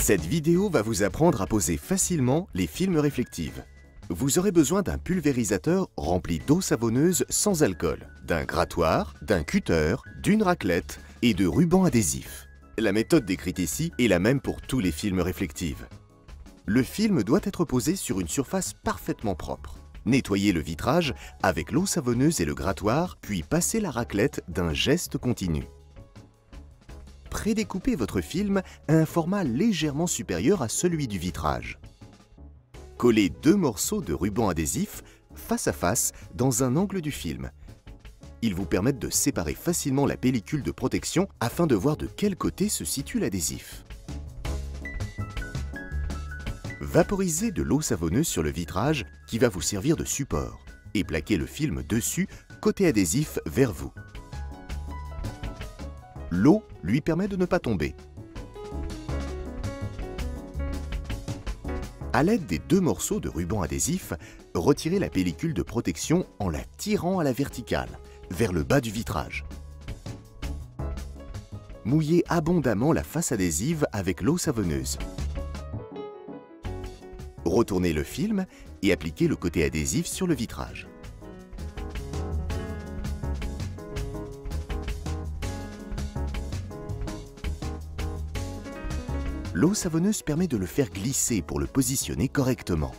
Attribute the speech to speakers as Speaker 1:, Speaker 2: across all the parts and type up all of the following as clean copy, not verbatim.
Speaker 1: Cette vidéo va vous apprendre à poser facilement les films réflectives. Vous aurez besoin d'un pulvérisateur rempli d'eau savonneuse sans alcool, d'un grattoir, d'un cutter, d'une raclette et de rubans adhésifs. La méthode décrite ici est la même pour tous les films réflectifs. Le film doit être posé sur une surface parfaitement propre. Nettoyez le vitrage avec l'eau savonneuse et le grattoir, puis passez la raclette d'un geste continu. Prédécoupez votre film à un format légèrement supérieur à celui du vitrage. Collez 2 morceaux de ruban adhésif face à face dans un angle du film. Ils vous permettent de séparer facilement la pellicule de protection afin de voir de quel côté se situe l'adhésif. Vaporisez de l'eau savonneuse sur le vitrage qui va vous servir de support et plaquez le film dessus, côté adhésif vers vous. L'eau lui permet de ne pas tomber. À l'aide des 2 morceaux de ruban adhésif, retirez la pellicule de protection en la tirant à la verticale, vers le bas du vitrage. Mouillez abondamment la face adhésive avec l'eau savonneuse. Retournez le film et appliquez le côté adhésif sur le vitrage. L'eau savonneuse permet de le faire glisser pour le positionner correctement.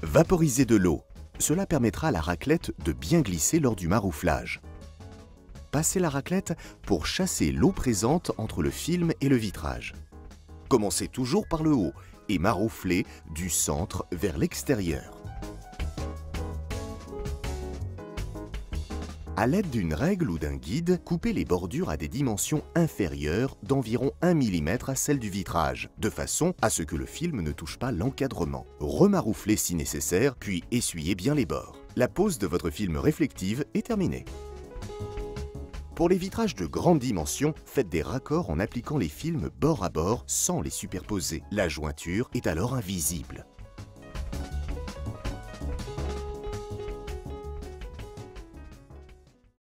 Speaker 1: Vaporisez de l'eau. Cela permettra à la raclette de bien glisser lors du marouflage. Passez la raclette pour chasser l'eau présente entre le film et le vitrage. Commencez toujours par le haut et marouflez du centre vers l'extérieur. À l'aide d'une règle ou d'un guide, coupez les bordures à des dimensions inférieures d'environ 1 mm à celle du vitrage, de façon à ce que le film ne touche pas l'encadrement. Remarouflez si nécessaire, puis essuyez bien les bords. La pose de votre film réflective est terminée. Pour les vitrages de grande dimension, faites des raccords en appliquant les films bord à bord sans les superposer. La jointure est alors invisible.